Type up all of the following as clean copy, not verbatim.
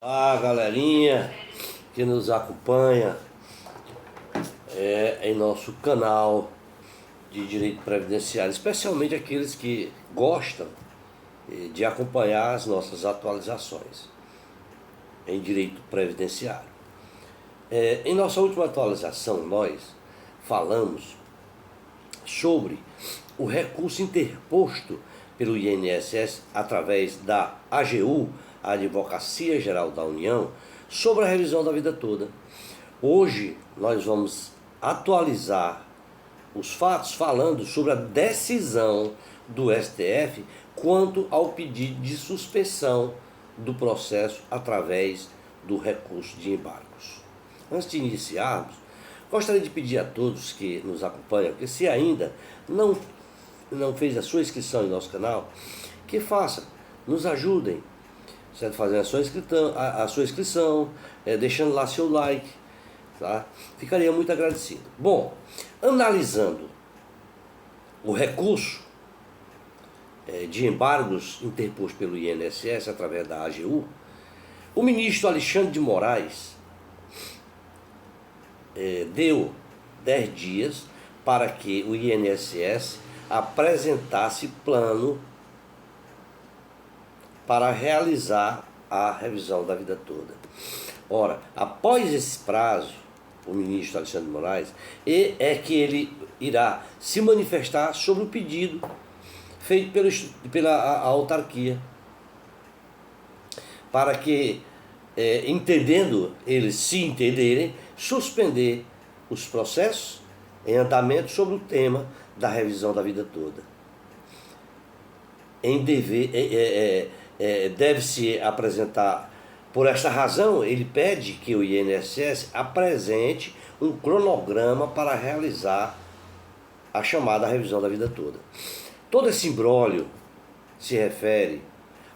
Olá, galerinha que nos acompanha em nosso canal de direito previdenciário, especialmente aqueles que gostam de acompanhar as nossas atualizações em direito previdenciário. Em nossa última atualização, nós falamos sobre o recurso interposto pelo INSS através da AGU, a Advocacia Geral da União, sobre a revisão da vida toda. Hoje nós vamos atualizar os fatos falando sobre a decisão do STF quanto ao pedido de suspensão do processo através do recurso de embargos. Antes de iniciarmos, gostaria de pedir a todos que nos acompanham, que se ainda não fez a sua inscrição em nosso canal, que faça, nos ajudem, certo? Fazendo a sua inscrição, deixando lá seu like, tá? Ficaria muito agradecido. Bom, analisando o recurso de embargos interposto pelo INSS através da AGU, o ministro Alexandre de Moraes deu 10 dias para que o INSS apresentasse plano para realizar a revisão da vida toda. Ora, após esse prazo, o ministro Alexandre de Moraes, é que ele irá se manifestar sobre o pedido feito pela autarquia, para que, se entenderem, suspender os processos em andamento sobre o tema da revisão da vida toda. Deve-se apresentar, por esta razão, ele pede que o INSS apresente um cronograma para realizar a chamada revisão da vida toda. Todo esse imbróglio se refere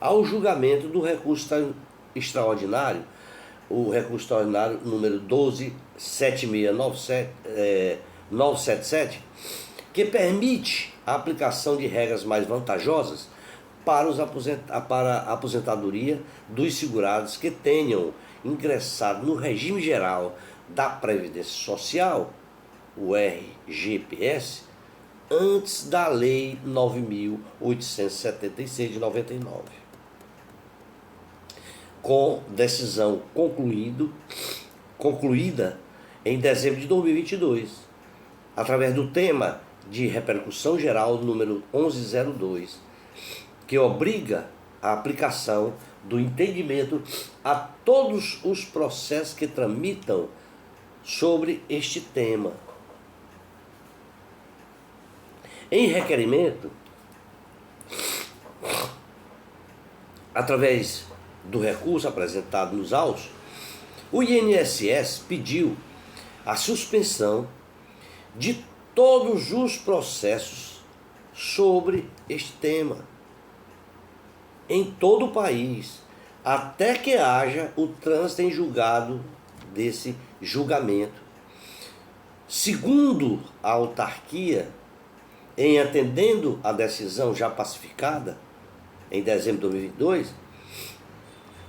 ao julgamento do recurso extraordinário, o recurso extraordinário número 12.7697, que permite a aplicação de regras mais vantajosas para a aposentadoria dos segurados que tenham ingressado no regime geral da Previdência Social, o RGPS, antes da Lei 9.876 de 99. Com decisão concluída em dezembro de 2022, através do tema de repercussão geral número 1102, que obriga a aplicação do entendimento a todos os processos que tramitam sobre este tema. Em requerimento, através do recurso apresentado nos autos, o INSS pediu a suspensão de todos os processos sobre este tema em todo o país, até que haja o trânsito em julgado desse julgamento. Segundo a autarquia, em atendendo a decisão já pacificada em dezembro de 2022,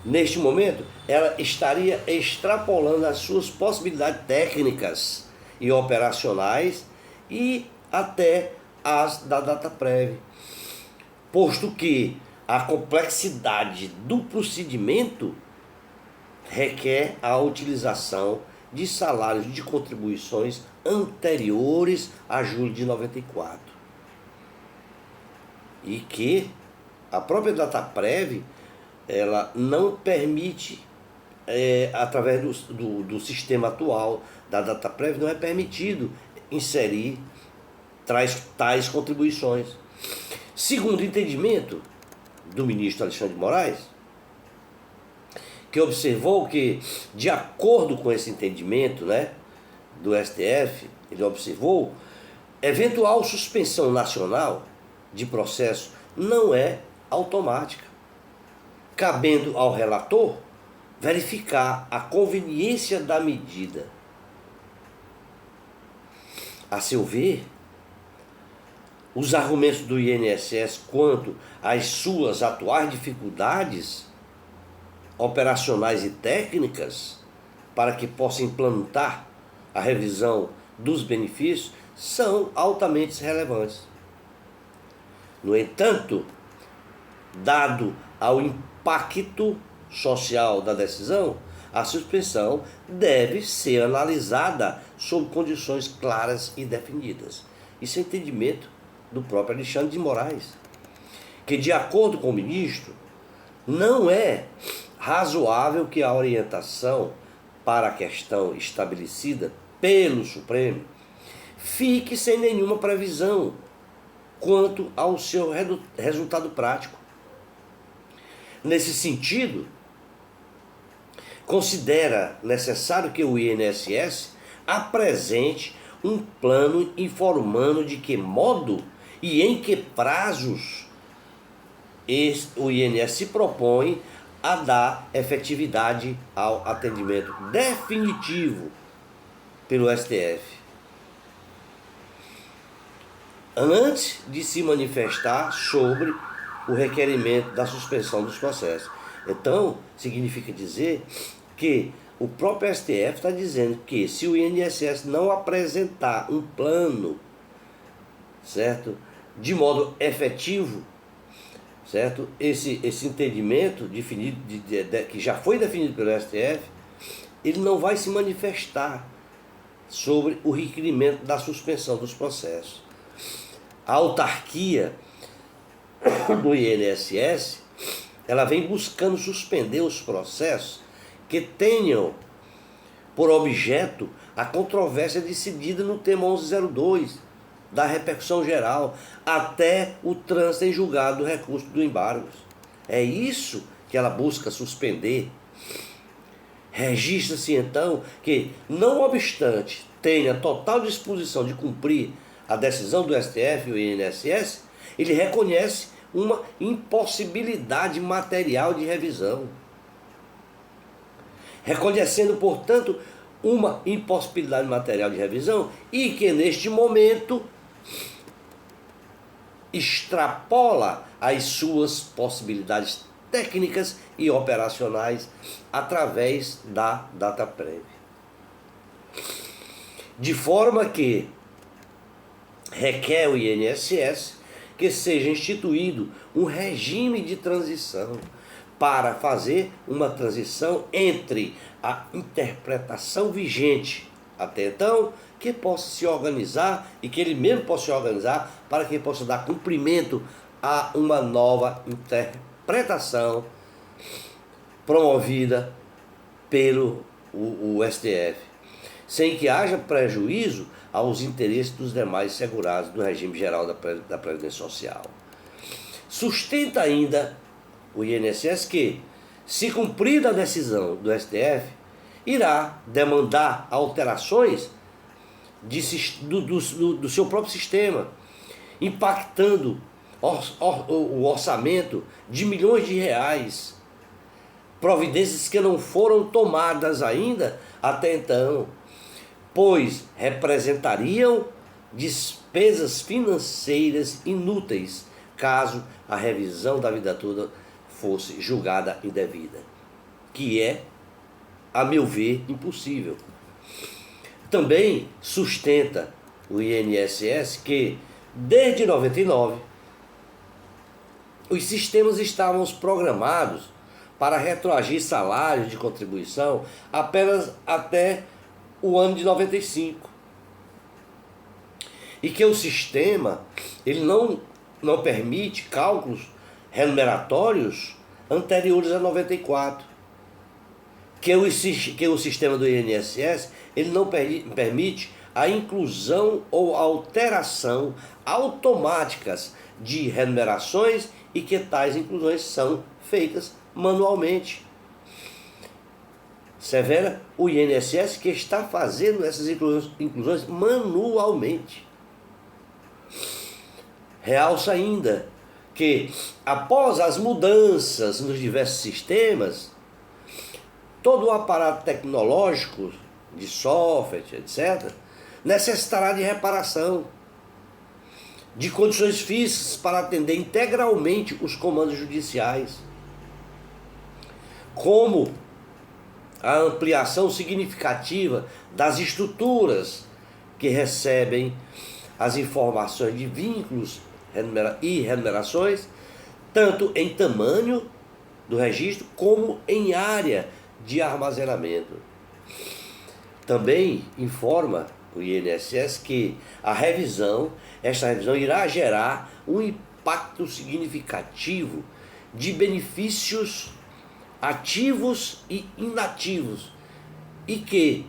neste momento ela estaria extrapolando as suas possibilidades técnicas e operacionais e até as da DataPrev, posto que a complexidade do procedimento requer a utilização de salários de contribuições anteriores a julho de 94. E que a própria DataPrev ela não permite, através do sistema atual da DataPrev, não é permitido inserir tais contribuições. Segundo o entendimento do ministro Alexandre de Moraes, que observou que, de acordo com esse entendimento, do STF, ele observou, eventual suspensão nacional de processo não é automática, cabendo ao relator verificar a conveniência da medida. A seu ver, os argumentos do INSS quanto às suas atuais dificuldades operacionais e técnicas para que possa implantar a revisão dos benefícios são altamente relevantes. No entanto, dado ao impacto social da decisão, a suspensão deve ser analisada sob condições claras e definidas. Isso é entendimento do próprio Alexandre de Moraes, que, de acordo com o ministro, não é razoável que a orientação para a questão estabelecida pelo Supremo fique sem nenhuma previsão quanto ao seu resultado prático. Nesse sentido, considera necessário que o INSS apresente um plano informando de que modo e em que prazos o INSS se propõe a dar efetividade ao atendimento definitivo pelo STF, antes de se manifestar sobre o requerimento da suspensão dos processos. Então, significa dizer que o próprio STF está dizendo que se o INSS não apresentar um plano, certo, de modo efetivo, certo, esse entendimento definido, que já foi definido pelo STF, ele não vai se manifestar sobre o requerimento da suspensão dos processos. A autarquia do INSS, ela vem buscando suspender os processos que tenham por objeto a controvérsia decidida no tema 1102 da repercussão geral, até o trânsito em julgado do recurso do embargo. É isso que ela busca suspender. Registra-se então que, não obstante tenha total disposição de cumprir a decisão do STF e o INSS, ele reconhece uma impossibilidade material de revisão. Reconhecendo, portanto, uma impossibilidade material de revisão e que, neste momento, extrapola as suas possibilidades técnicas e operacionais através da data prévia. De forma que requer o INSS que seja instituído um regime de transição para fazer uma transição entre a interpretação vigente até então, que possa se organizar e que ele mesmo possa se organizar para que possa dar cumprimento a uma nova interpretação promovida pelo o STF, sem que haja prejuízo aos interesses dos demais segurados do regime geral da Previdência Social. Sustenta ainda o INSS que, se cumprida a decisão do STF, irá demandar alterações do seu próprio sistema, impactando o orçamento de milhões de reais, providências que não foram tomadas ainda até então, pois representariam despesas financeiras inúteis caso a revisão da vida toda fosse julgada indevida, que é, a meu ver, impossível. Também sustenta o INSS que, desde 99, os sistemas estavam programados para retroagir salários de contribuição apenas até o ano de 95. E que o sistema ele não permite cálculos remuneratórios anteriores a 94. Que o sistema do INSS ele não permite a inclusão ou alteração automáticas de remunerações e que tais inclusões são feitas manualmente. Severa o INSS que está fazendo essas inclusões manualmente. Realça ainda que, após as mudanças nos diversos sistemas, todo o aparato tecnológico de software, etc., necessitará de reparação, de condições físicas para atender integralmente os comandos judiciais. como a ampliação significativa das estruturas que recebem as informações de vínculos e remunerações, tanto em tamanho do registro como em área de armazenamento. Também informa o INSS que esta revisão irá gerar um impacto significativo de benefícios ativos e inativos, e que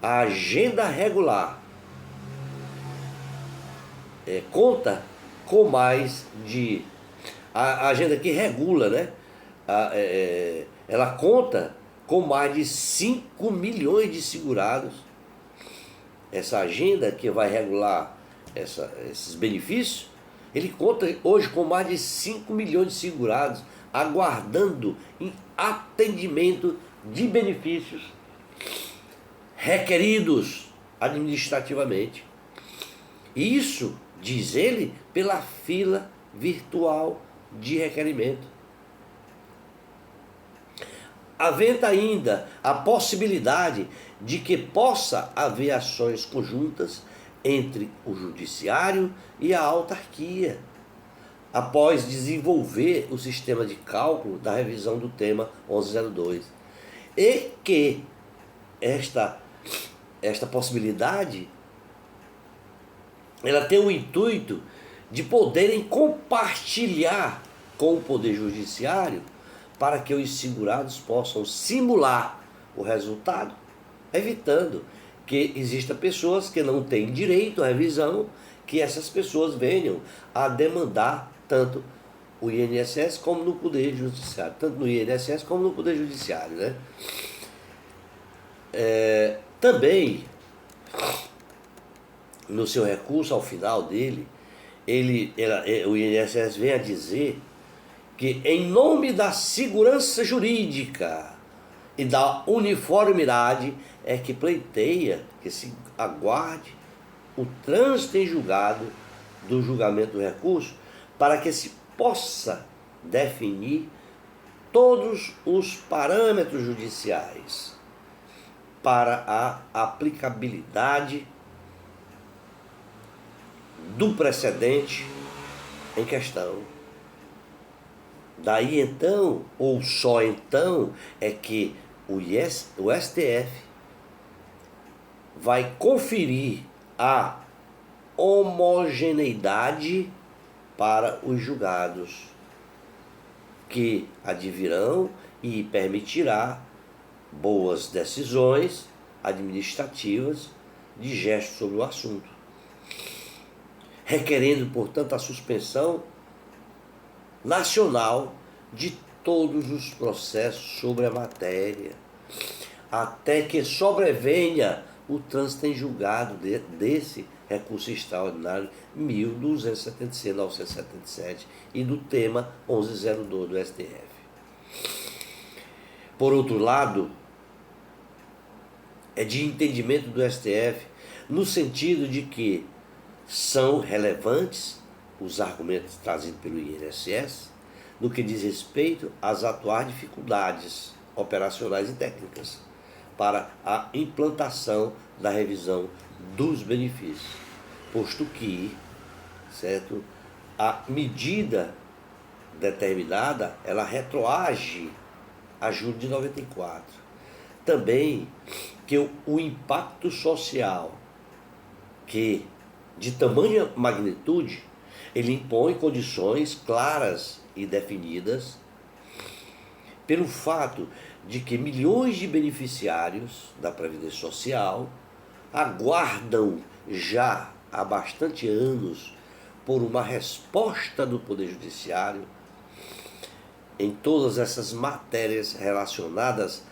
a agenda regular conta com mais de... A agenda que regula, né? Ela conta com mais de 5 milhões de segurados. Essa agenda que vai regular esses benefícios, ele conta hoje com mais de 5 milhões de segurados aguardando em atendimento de benefícios requeridos administrativamente. Isso, diz ele, pela fila virtual de requerimento. Havendo ainda a possibilidade de que possa haver ações conjuntas entre o judiciário e a autarquia, após desenvolver o sistema de cálculo da revisão do tema 1102. E que esta possibilidade, ela tem o intuito de poderem compartilhar com o Poder Judiciário para que os segurados possam simular o resultado, evitando que existam pessoas que não têm direito à revisão, que essas pessoas venham a demandar tanto o INSS como no Poder Judiciário, tanto no INSS como no Poder Judiciário, né? Também, no seu recurso, ao final dele, o INSS vem a dizer que, em nome da segurança jurídica e da uniformidade, é que pleiteia que se aguarde o trânsito em julgado do julgamento do recurso, para que se possa definir todos os parâmetros judiciais para a aplicabilidade do precedente em questão. Daí então, ou só então, é que o STF vai conferir a homogeneidade para os julgados, que advirão e permitirá boas decisões administrativas de gesto sobre o assunto, requerendo, portanto, a suspensão nacional de todos os processos sobre a matéria, até que sobrevenha o trânsito em julgado desse recurso extraordinário 1276/977 e do tema 1102 do STF. Por outro lado, é de entendimento do STF no sentido de que são relevantes os argumentos trazidos pelo INSS no que diz respeito às atuais dificuldades operacionais e técnicas para a implantação da revisão dos benefícios, posto que, certo, a medida determinada, ela retroage a julho de 94. Também que o impacto social, que de tamanha magnitude, ele impõe condições claras e definidas, pelo fato de que milhões de beneficiários da Previdência Social aguardam já há bastante anos por uma resposta do Poder Judiciário em todas essas matérias relacionadas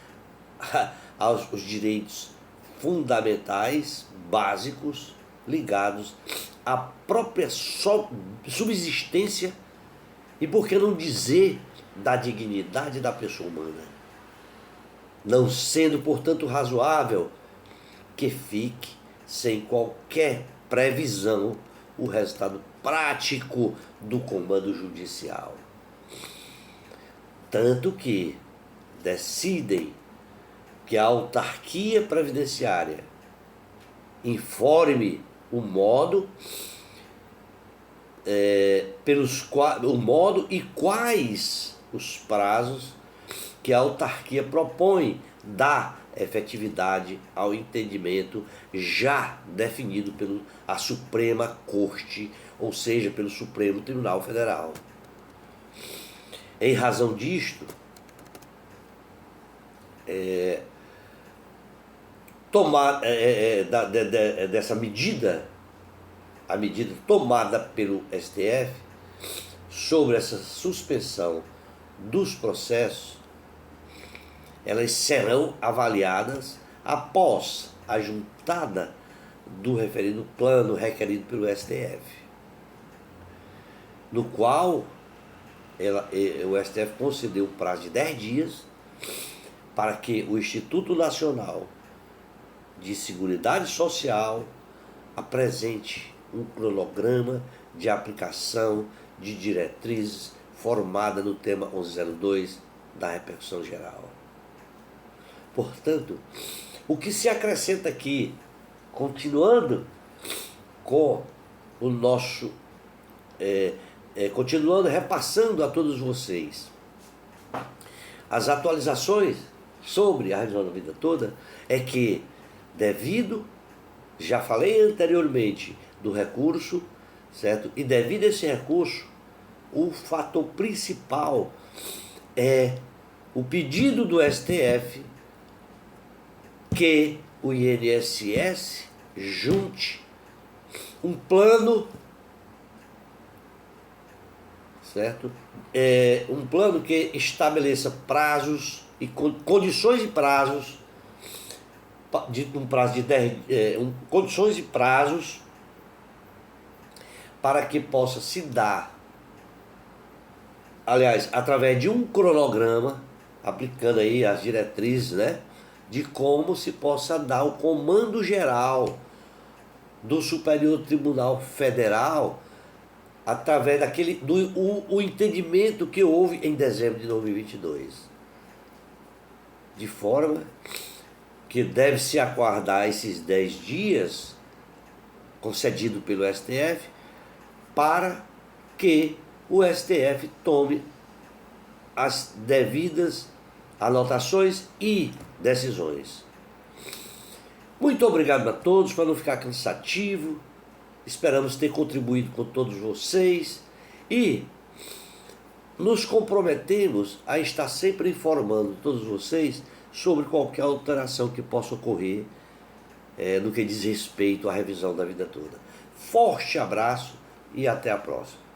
aos direitos fundamentais, básicos, ligados à própria subsistência e, por que não dizer, da dignidade da pessoa humana. Não sendo, portanto, razoável que fique sem qualquer previsão o resultado prático do comando judicial. Tanto que, decidem que a autarquia previdenciária informe o modo, o modo e quais os prazos que a autarquia propõe dar efetividade ao entendimento já definido pela Suprema Corte, ou seja, pelo Supremo Tribunal Federal. Em razão disto, dessa medida, a medida tomada pelo STF sobre essa suspensão dos processos, elas serão avaliadas após a juntada do referido plano requerido pelo STF, no qual o STF concedeu um prazo de 10 dias para que o Instituto Nacional de Seguridade Social apresente um cronograma de aplicação de diretrizes formada no tema 1102 da repercussão geral. Portanto, o que se acrescenta aqui, continuando com o nosso, continuando repassando a todos vocês as atualizações sobre a revisão da vida toda, é que devido, já falei anteriormente do recurso, certo? E devido a esse recurso, o fator principal é o pedido do STF que o INSS junte um plano, certo? Um plano que estabeleça prazos e condições de prazos, condições de prazos para que possa se dar, aliás, através de um cronograma, aplicando aí as diretrizes, né, de como se possa dar o comando geral do Superior Tribunal Federal através do entendimento que houve em dezembro de 2022. De forma que deve-se aguardar esses 10 dias concedido pelo STF para que o STF tome as devidas anotações e decisões. Muito obrigado a todos, para não ficar cansativo. Esperamos ter contribuído com todos vocês e nos comprometemos a estar sempre informando todos vocês sobre qualquer alteração que possa ocorrer no que diz respeito à revisão da vida toda. Forte abraço e até a próxima.